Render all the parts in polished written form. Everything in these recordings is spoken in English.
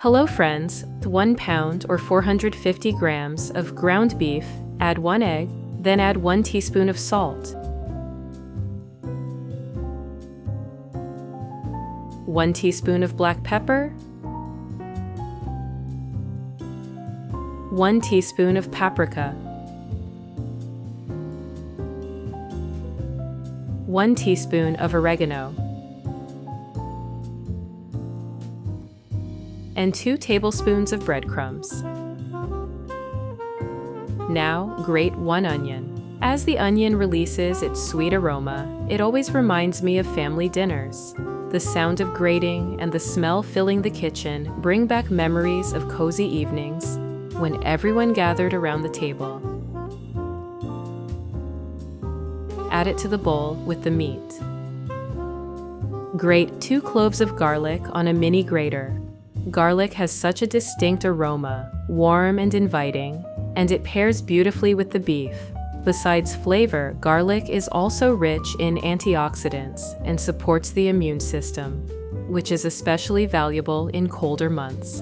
Hello friends, with 1 pound or 450 grams of ground beef, add 1 egg, then add 1 teaspoon of salt, 1 teaspoon of black pepper, 1 teaspoon of paprika, 1 teaspoon of oregano, and 2 tablespoons of breadcrumbs. Now, grate 1 onion. As the onion releases its sweet aroma, it always reminds me of family dinners. The sound of grating and the smell filling the kitchen bring back memories of cozy evenings when everyone gathered around the table. Add it to the bowl with the meat. Grate 2 cloves of garlic on a mini grater. Garlic has such a distinct aroma, warm and inviting, and it pairs beautifully with the beef. Besides flavor, garlic is also rich in antioxidants and supports the immune system, which is especially valuable in colder months.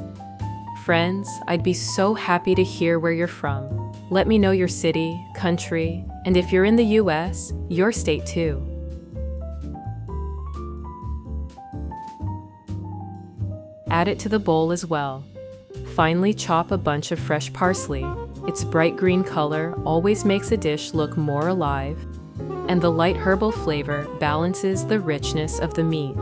Friends, I'd be so happy to hear where you're from. Let me know your city, country, and if you're in the US, your state too. Add it to the bowl as well. Finally, chop a bunch of fresh parsley. Its bright green color always makes a dish look more alive, and the light herbal flavor balances the richness of the meat.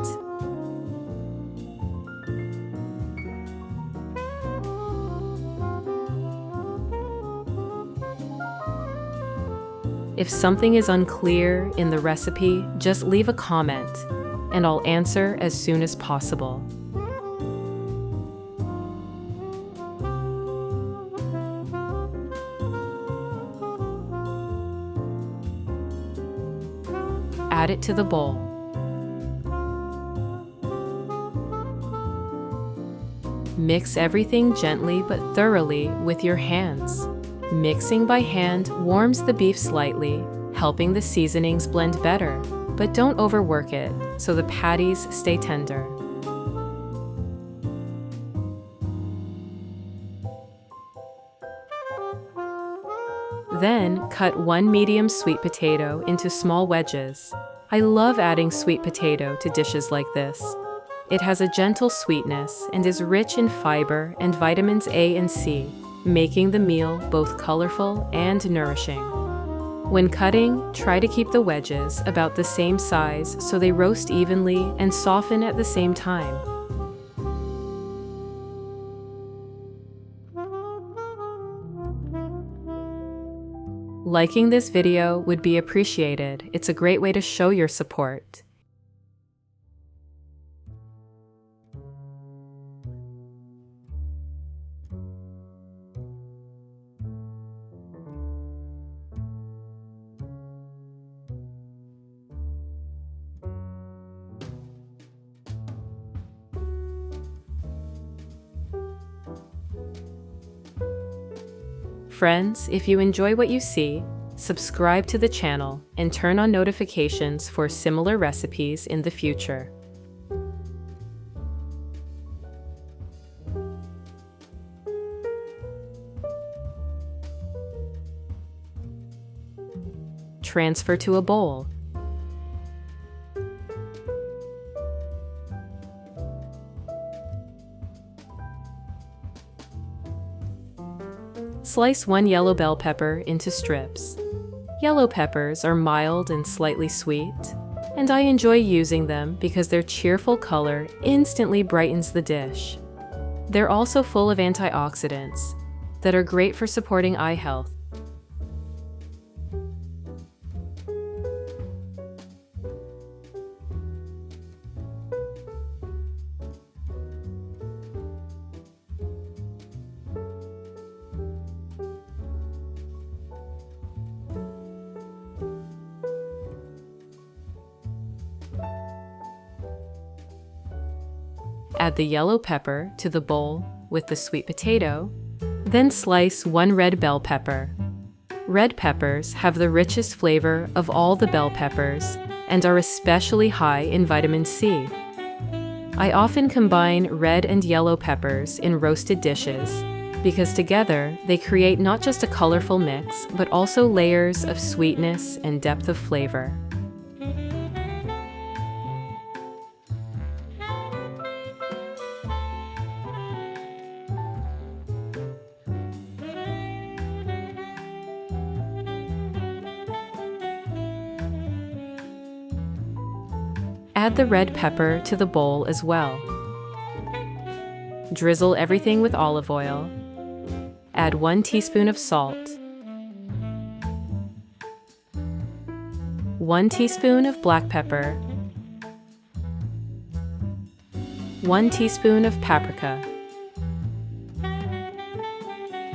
If something is unclear in the recipe, just leave a comment, and I'll answer as soon as possible. Add it to the bowl. Mix everything gently but thoroughly with your hands. Mixing by hand warms the beef slightly, helping the seasonings blend better, but don't overwork it so the patties stay tender. Then, cut 1 medium sweet potato into small wedges. I love adding sweet potato to dishes like this. It has a gentle sweetness and is rich in fiber and vitamins A and C, making the meal both colorful and nourishing. When cutting, try to keep the wedges about the same size so they roast evenly and soften at the same time. Liking this video would be appreciated. It's a great way to show your support. Friends, if you enjoy what you see, subscribe to the channel and turn on notifications for similar recipes in the future. Transfer to a bowl. Slice 1 yellow bell pepper into strips. Yellow peppers are mild and slightly sweet, and I enjoy using them because their cheerful color instantly brightens the dish. They're also full of antioxidants that are great for supporting eye health. Add the yellow pepper to the bowl with the sweet potato, then slice 1 red bell pepper. Red peppers have the richest flavor of all the bell peppers and are especially high in vitamin C. I often combine red and yellow peppers in roasted dishes because together they create not just a colorful mix, but also layers of sweetness and depth of flavor. Add the red pepper to the bowl as well. Drizzle everything with olive oil. Add 1 teaspoon of salt, 1 teaspoon of black pepper, 1 teaspoon of paprika,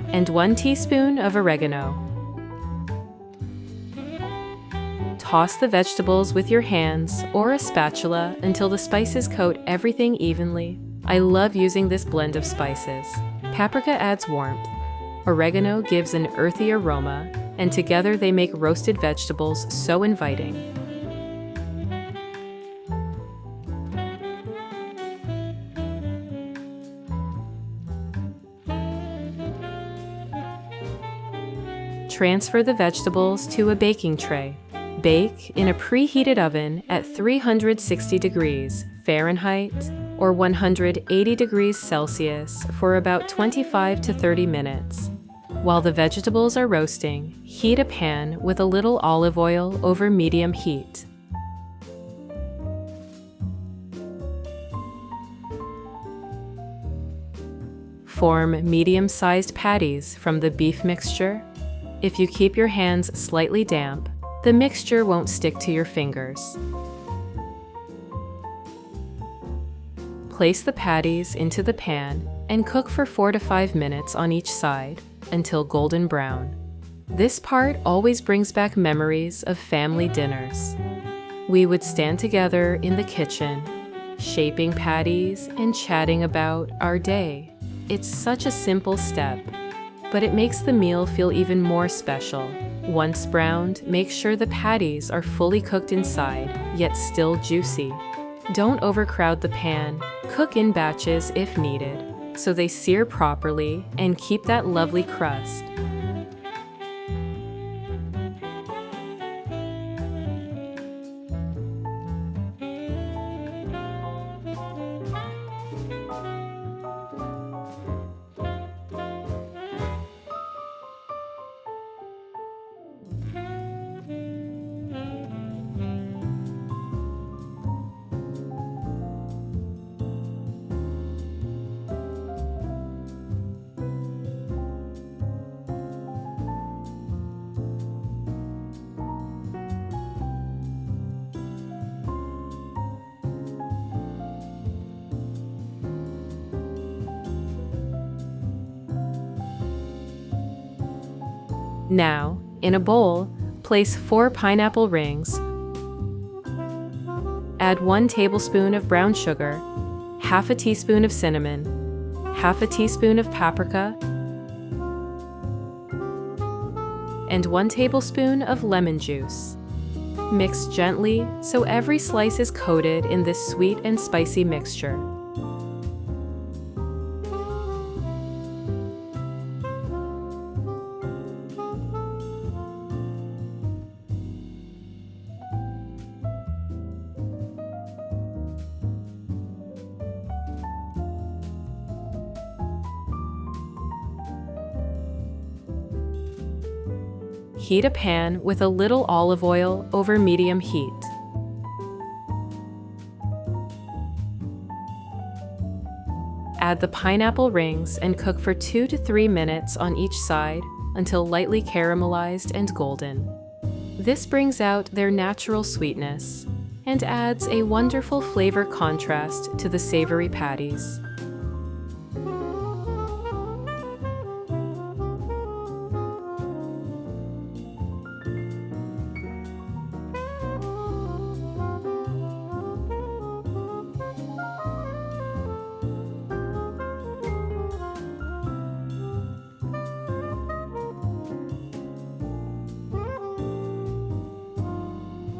and 1 teaspoon of oregano. Toss the vegetables with your hands or a spatula until the spices coat everything evenly. I love using this blend of spices. Paprika adds warmth, oregano gives an earthy aroma, and together they make roasted vegetables so inviting. Transfer the vegetables to a baking tray. Bake in a preheated oven at 360 degrees Fahrenheit or 180 degrees Celsius for about 25 to 30 minutes. While the vegetables are roasting, heat a pan with a little olive oil over medium heat. Form medium-sized patties from the beef mixture. If you keep your hands slightly damp, the mixture won't stick to your fingers. Place the patties into the pan and cook for 4 to 5 minutes on each side until golden brown. This part always brings back memories of family dinners. We would stand together in the kitchen, shaping patties and chatting about our day. It's such a simple step, but it makes the meal feel even more special. Once browned, make sure the patties are fully cooked inside, yet still juicy. Don't overcrowd the pan. Cook in batches if needed, so they sear properly and keep that lovely crust. Now, in a bowl, place 4 pineapple rings. Add 1 tablespoon of brown sugar, half a teaspoon of cinnamon, half a teaspoon of paprika, and 1 tablespoon of lemon juice. Mix gently so every slice is coated in this sweet and spicy mixture. Heat a pan with a little olive oil over medium heat. Add the pineapple rings and cook for 2 to 3 minutes on each side until lightly caramelized and golden. This brings out their natural sweetness and adds a wonderful flavor contrast to the savory patties.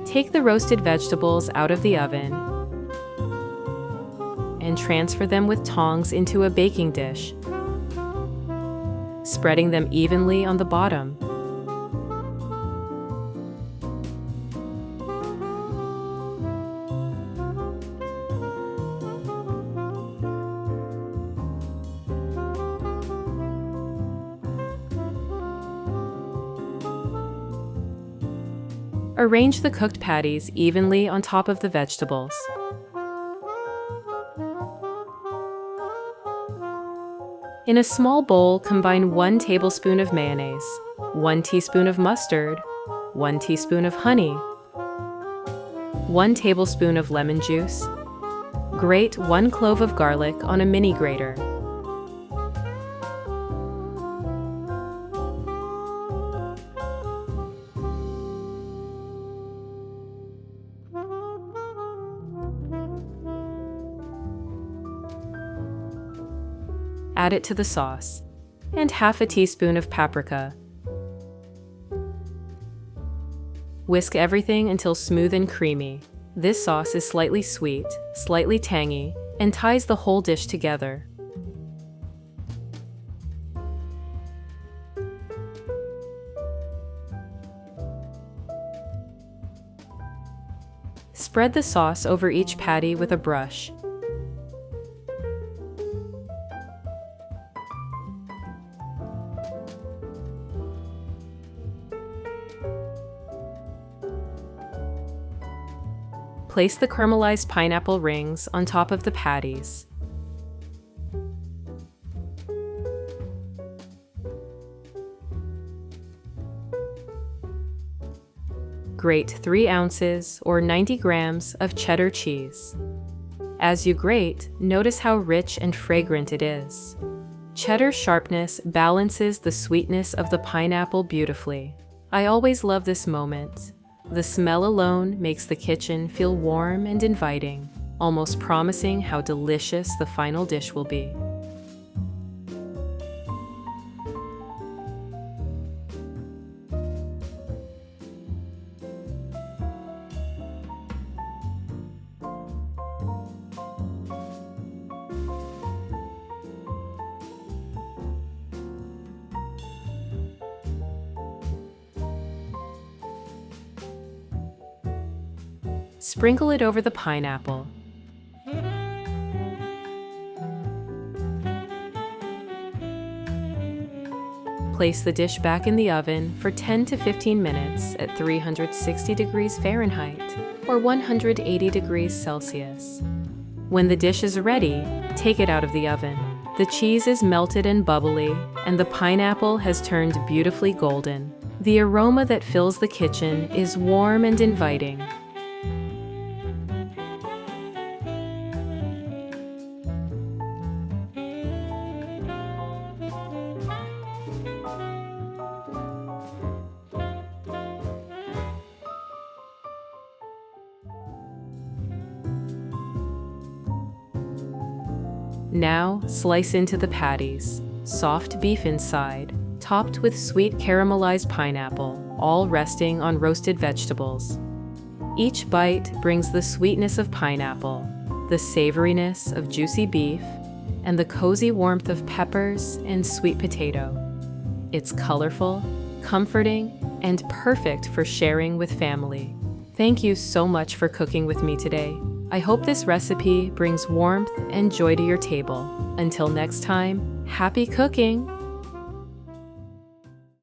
Take the roasted vegetables out of the oven. and transfer them with tongs into a baking dish, spreading them evenly on the bottom. Arrange the cooked patties evenly on top of the vegetables. In a small bowl, combine 1 tablespoon of mayonnaise, 1 teaspoon of mustard, 1 teaspoon of honey, 1 tablespoon of lemon juice. Grate 1 clove of garlic on a mini grater. Add it to the sauce, and half a teaspoon of paprika. Whisk everything until smooth and creamy. This sauce is slightly sweet, slightly tangy, and ties the whole dish together. Spread the sauce over each patty with a brush. Place the caramelized pineapple rings on top of the patties. Grate 3 ounces or 90 grams of cheddar cheese. As you grate, notice how rich and fragrant it is. Cheddar's sharpness balances the sweetness of the pineapple beautifully. I always love this moment. The smell alone makes the kitchen feel warm and inviting, almost promising how delicious the final dish will be. Sprinkle it over the pineapple. Place the dish back in the oven for 10 to 15 minutes at 360 degrees Fahrenheit or 180 degrees Celsius. When the dish is ready, take it out of the oven. The cheese is melted and bubbly, and the pineapple has turned beautifully golden. The aroma that fills the kitchen is warm and inviting. Now, slice into the patties, soft beef inside, topped with sweet caramelized pineapple, all resting on roasted vegetables. Each bite brings the sweetness of pineapple, the savoriness of juicy beef, and the cozy warmth of peppers and sweet potato. It's colorful, comforting, and perfect for sharing with family. Thank you so much for cooking with me today. I hope this recipe brings warmth and joy to your table. Until next time, happy cooking!